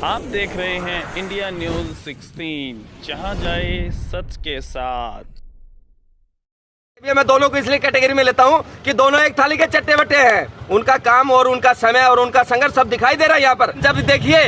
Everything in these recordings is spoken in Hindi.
आप देख रहे हैं इंडिया न्यूज 16, जहां जाए सच के साथ। मैं दोनों को इसलिए कैटेगरी में लेता हूं कि दोनों एक थाली के चट्टे बट्टे हैं। उनका काम और उनका समय और उनका संघर्ष सब दिखाई दे रहा है यहाँ पर। जब देखिए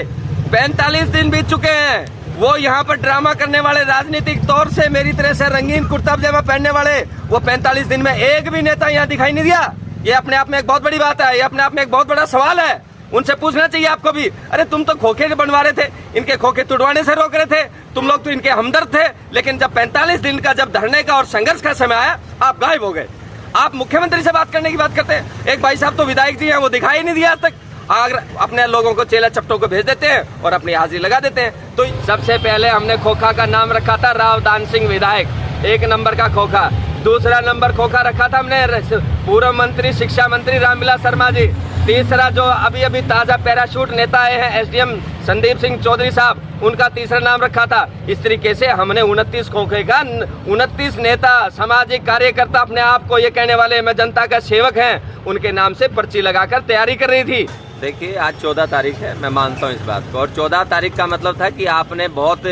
45 दिन बीत चुके हैं, वो यहाँ पर ड्रामा करने वाले, राजनीतिक तौर से मेरी तरह से रंगीन कुर्ता पजामा पहनने वाले, वो 45 दिन में एक भी नेता यहाँ दिखाई नहीं दिया। ये अपने आप में एक बहुत बड़ी बात है, ये अपने आप में एक बहुत बड़ा सवाल है। उनसे पूछना चाहिए आपको भी, अरे तुम तो खोखे बनवा रहे थे, इनके खोखे तुड़वाने से रोक रहे थे, तुम लोग तो इनके हमदर्द थे। लेकिन जब 45 दिन का जब धरने का और संघर्ष का समय आया, आप गायब हो गए। आप मुख्यमंत्री से बात करने की बात करते हैं, एक भाई साहब तो विधायक जी हैं, वो दिखाई नहीं दिया आज तक। अगर अपने लोगों को चेला चपटों को भेज देते हैं और अपनी हाजिरी लगा देते हैं। तो सबसे पहले हमने खोखा का नाम रखा था राव दान सिंह विधायक, 1 नंबर का खोखा। दूसरा नंबर खोखा रखा था हमने पूर्व मंत्री, शिक्षा मंत्री रामविलास शर्मा जी। तीसरा जो अभी अभी ताजा पैराशूट नेता आए हैं, एसडीएम संदीप सिंह चौधरी साहब, उनका तीसरा नाम रखा था। इस तरीके से हमने 29 खोखे का 29 नेता, सामाजिक कार्यकर्ता, अपने आप को ये कहने वाले मैं जनता का सेवक हैं, उनके नाम से पर्ची लगाकर तैयारी कर रही थी। देखिए आज 14 तारीख है, मैं मानता हूँ इस बात को, और 14 तारीख का मतलब था कि आपने बहुत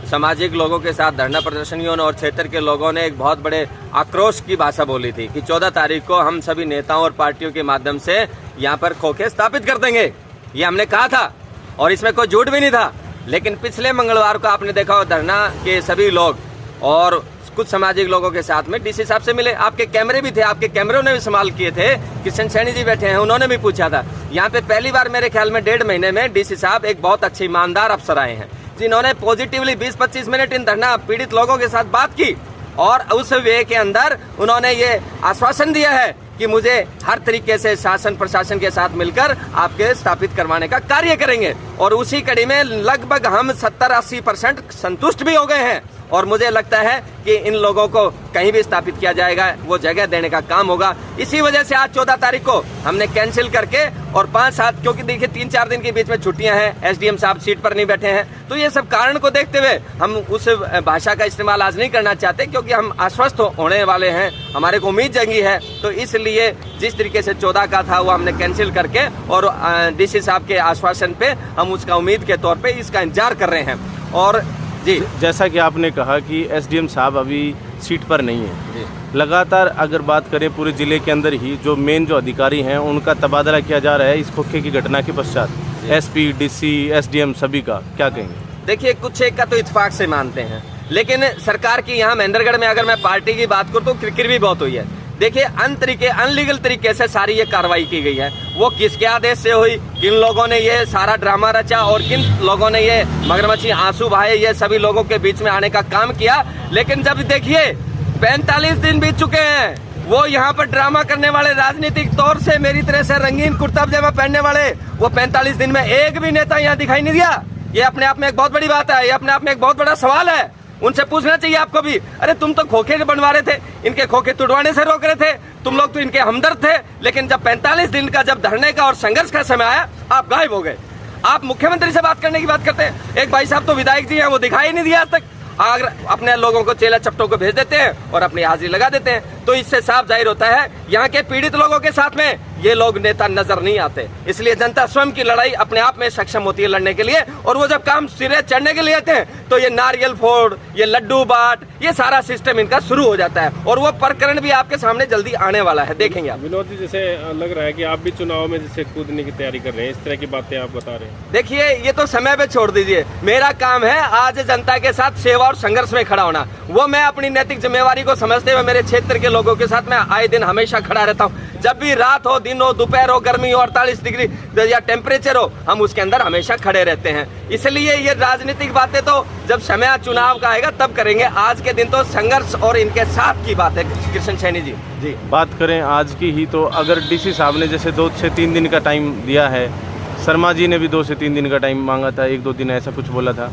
सामाजिक लोगों के साथ, धरना प्रदर्शनियों और क्षेत्र के लोगों ने एक बहुत बड़े आक्रोश की भाषा बोली थी कि 14 तारीख को हम सभी नेताओं और पार्टियों के माध्यम से यहाँ पर खोखे स्थापित कर देंगे। ये हमने कहा था और इसमें कोई झूठ भी नहीं था। लेकिन पिछले मंगलवार को आपने देखा हो, धरना के सभी लोग और कुछ सामाजिक लोगों के साथ में डीसी साहब से मिले। आपके कैमरे भी थे, आपके कैमरों ने भी इस्तेमाल किए थे। किशन सैनी जी बैठे हैं, उन्होंने भी पूछा था। यहाँ पे पहली बार मेरे ख्याल में 1.5 महीने में डीसी साहब एक बहुत अच्छे ईमानदार अफसर आए हैं, जिन्होंने पॉजिटिवली 20-25 मिनट इन धरना पीड़ित लोगों के साथ बात की और उस वे के अंदर उन्होंने ये आश्वासन दिया है कि मुझे हर तरीके से शासन प्रशासन के साथ मिलकर आपके स्थापित करवाने का कार्य करेंगे। और उसी कड़ी में लगभग हम 70-80% संतुष्ट भी हो गए हैं। और मुझे लगता है कि इन लोगों को कहीं भी स्थापित किया जाएगा, वो जगह देने का काम होगा। इसी वजह से आज 14 तारीख को हमने कैंसिल करके और 5-7, क्योंकि देखिए 3-4 दिन के बीच में छुट्टियां हैं, एसडीएम साहब सीट पर नहीं बैठे हैं, तो ये सब कारण को देखते हुए हम उस भाषा का इस्तेमाल आज नहीं करना चाहते, क्योंकि हम आश्वस्त होने वाले हैं, हमारे को उम्मीद जगी है। तो इसलिए जिस तरीके से 14 का था वो हमने कैंसिल करके और डीसी साहब के आश्वासन पे हम उसका उम्मीद के तौर पे इसका इंतजार कर रहे हैं। और जी, जैसा कि आपने कहा कि एसडीएम साहब अभी सीट पर नहीं है, लगातार अगर बात करें पूरे जिले के अंदर ही जो मेन जो अधिकारी हैं उनका तबादला किया जा रहा है इस खोखे की घटना के पश्चात, एसपी, डीसी, एसडीएम सभी का क्या कहेंगे? देखिए कुछ एक का तो इत्तेफाक से मानते हैं, लेकिन सरकार की यहाँ महेंद्रगढ़ में अगर मैं पार्टी की बात करूँ तो किरकिर भी बहुत हुई है। देखिए अनलीगल तरीके से सारी ये कार्रवाई की गई है। वो किसके आदेश से हुई, किन लोगों ने ये सारा ड्रामा रचा और किन लोगों ने ये मगरमच्छी आंसू बहाए, ये सभी लोगों के बीच में आने का काम किया। लेकिन जब देखिए 45 दिन बीत चुके हैं, वो यहाँ पर ड्रामा करने वाले, राजनीतिक तौर से मेरी तरह से रंगीन कुर्ता पजामा पहनने वाले, वो 45 दिन में एक भी नेता यहाँ दिखाई नहीं दिया। ये अपने आप में एक बहुत बड़ी बात है, ये अपने आप में एक बहुत बड़ा सवाल है। उनसे पूछना चाहिए आपको भी, अरे तुम तो खोखे बनवा रहे थे, इनके खोखे तुड़वाने से रोक रहे थे, तुम लोग तो इनके हमदर्द थे। लेकिन जब 45 दिन का जब धरने का और संघर्ष का समय आया, आप गायब हो गए। आप मुख्यमंत्री से बात करने की बात करते हैं, एक भाई साहब तो विधायक जी हैं, वो दिखाई नहीं दिया आज तक। अगर अपने लोगों को चेला चपटों को भेज देते हैं और अपनी हाजिरी लगा देते हैं, तो इससे साफ जाहिर होता है यहाँ के पीड़ित लोगों के साथ में ये लोग नेता नजर नहीं आते। इसलिए जनता स्वयं की लड़ाई अपने आप में सक्षम होती है लड़ने के लिए, और वो जब काम सिरे चढ़ने के लिए आते हैं तो ये नारियल फोड़, ये लड्डू बाट, ये सारा सिस्टम इनका शुरू हो जाता है। और वो प्रकरण भी आपके सामने जल्दी आने वाला है, देखेंगे आप। विनोद जी, जैसे लग रहा है कि आप भी चुनाव में जैसे कूदने की तैयारी कर रहे हैं, इस तरह की बातें आप बता रहे हैं। देखिए ये तो समय पे छोड़ दीजिए, मेरा काम है आज जनता के साथ सेवा और संघर्ष में खड़ा होना। वो मैं अपनी नैतिक जिम्मेवारी को समझते हुए मेरे क्षेत्र के लोगों के साथ मैं आए दिन हमेशा खड़ा रहता हूँ। जब भी रात हो, दिन हो, दोपहर हो, गर्मी हो, 48 डिग्री या टेम्परेचर हो, हम उसके अंदर हमेशा खड़े रहते हैं। इसलिए ये राजनीतिक बातें तो जब समय चुनाव का आएगा तब करेंगे। आज के दिन तो संघर्ष और इनके साथ की बात है। किशन सैनी जी जी बात करें आज की ही, तो अगर डीसी साहब ने जैसे 2 से 3 दिन का टाइम दिया है, शर्मा जी ने भी 2 से 3 दिन का टाइम मांगा था, 1-2 दिन ऐसा कुछ बोला था,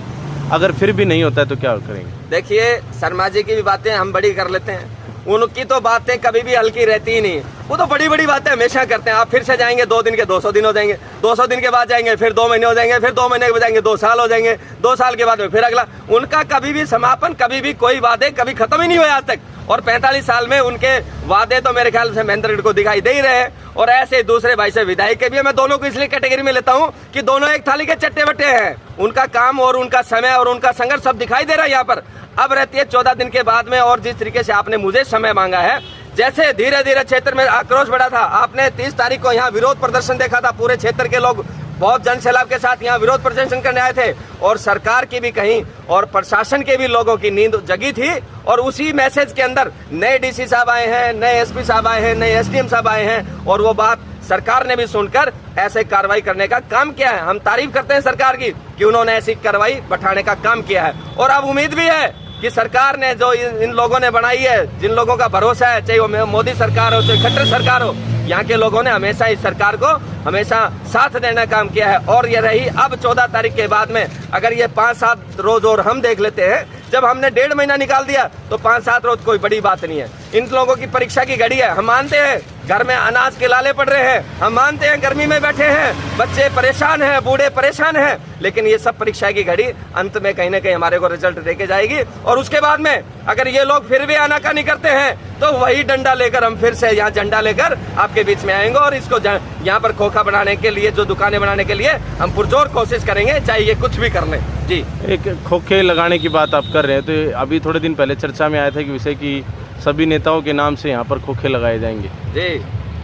अगर फिर भी नहीं होता है तो क्या करेंगे? देखिए शर्मा जी की भी बातें हम बड़ी कर लेते हैं, उनकी तो बातें कभी भी हल्की रहती ही नहीं। वो तो बड़ी बड़ी बातें हमेशा करते हैं। आप फिर से जाएंगे 2 दिन के 200 दिन हो जाएंगे, 200 दिन के बाद जाएंगे फिर 2 महीने हो जाएंगे, फिर 2 महीने के बाद जाएंगे 2 साल हो जाएंगे, 2 साल के बाद में फिर अगला। उनका कभी भी समापन, कभी भी कोई वादे कभी खत्म ही नहीं हुए आज तक। और 45 साल में उनके वादे तो मेरे ख्याल से महेंद्रगढ़ को दिखाई दे ही रहे हैं। और ऐसे दूसरे भाई से विधायक के भी मैं दोनों को इसलिए कैटेगरी में लेता हूं कि दोनों एक थाली के चट्टे बट्टे हैं। उनका काम और उनका समय और उनका संघर्ष सब दिखाई दे रहा है यहाँ पर। अब रहती है 14 दिन के बाद में, और जिस तरीके से आपने मुझे समय मांगा है, जैसे धीरे धीरे क्षेत्र में आक्रोश बढ़ा था, आपने 30 तारीख को यहाँ विरोध प्रदर्शन देखा था, पूरे क्षेत्र के लोग बहुत जन सैलाब के साथ यहाँ विरोध प्रदर्शन करने आए थे, और सरकार की भी कहीं और प्रशासन के भी लोगों की नींद जगी थी। और उसी मैसेज के अंदर नए डीसी साहब आए हैं, नए एसपी साहब आए हैं, नए एसडीएम साहब आए हैं, और वो बात सरकार ने भी सुनकर ऐसे कार्रवाई करने का काम किया है। हम तारीफ करते हैं सरकार की कि उन्होंने ऐसी कार्रवाई बैठाने का काम किया है। और अब उम्मीद भी है कि सरकार ने जो इन लोगों ने बनाई है, जिन लोगों का भरोसा है, चाहे वो मोदी सरकार हो चाहे खट्टर सरकार हो, यहाँ के लोगों ने हमेशा इस सरकार को हमेशा साथ देने का काम किया है। और ये रही अब 14 तारीख के बाद में, अगर ये 5-7 रोज और हम देख लेते हैं, जब हमने 1.5 महीना निकाल दिया तो 5-7 रोज कोई बड़ी बात नहीं है। इन लोगों की परीक्षा की घड़ी है। हम मानते हैं घर में अनाज के लाले पड़ रहे हैं, हम मानते हैं गर्मी में बैठे हैं, बच्चे परेशान हैं, बूढ़े परेशान हैं, लेकिन ये सब परीक्षा की घड़ी अंत में कहीं ना कहीं हमारे को रिजल्ट देके जाएगी। और उसके बाद में अगर ये लोग फिर भी आनाकानी करते हैं तो वही डंडा लेकर हम फिर से यहाँ झंडा लेकर आपके बीच में आएंगे, और इसको यहाँ पर खोखा बनाने के लिए, जो दुकानें बनाने के लिए हम पुरजोर कोशिश करेंगे, चाहे ये कुछ भी कर लें। जी, एक खोखे लगाने की बात आप कर रहे हैं, तो अभी थोड़े दिन पहले चर्चा में आया था कि विषय की सभी नेताओं के नाम से यहाँ पर खोखे लगाए जाएंगे। जी,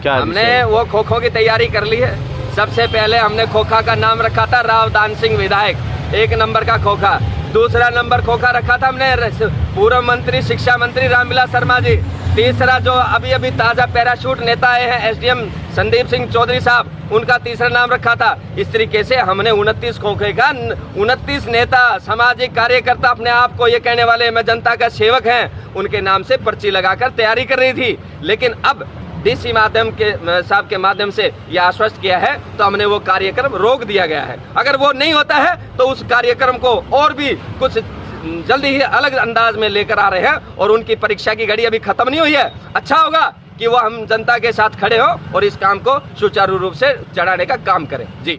क्या हमने वो खोखों की तैयारी कर ली है। सबसे पहले हमने खोखा का नाम रखा था राव दान सिंह विधायक, 1 नंबर का खोखा। दूसरा नंबर खोखा रखा था हमने पूर्व मंत्री शिक्षा मंत्री रामविलास शर्मा जी। तीसरा जो अभी ताजा पैराशूट नेता आए हैं एसडीएम संदीप सिंह चौधरी साहब, उनका तीसरा नाम रखा था। इस तरीके से हमने 29 खोखे का 29 नेता, सामाजिक कार्यकर्ता, अपने आप को ये कहने वाले मैं जनता का सेवक हैं, उनके नाम से पर्ची लगाकर तैयारी कर रही थी। लेकिन अब डीसी साहब के माध्यम से यह आश्वस्त किया है तो हमने वो कार्यक्रम रोक दिया गया है। अगर वो नहीं होता है तो उस कार्यक्रम को और भी कुछ जल्दी ही अलग अंदाज में लेकर आ रहे हैं, और उनकी परीक्षा की घड़ी अभी खत्म नहीं हुई है। अच्छा होगा कि वो हम जनता के साथ खड़े हो और इस काम को सुचारू रूप से चढ़ाने का काम करें। जी।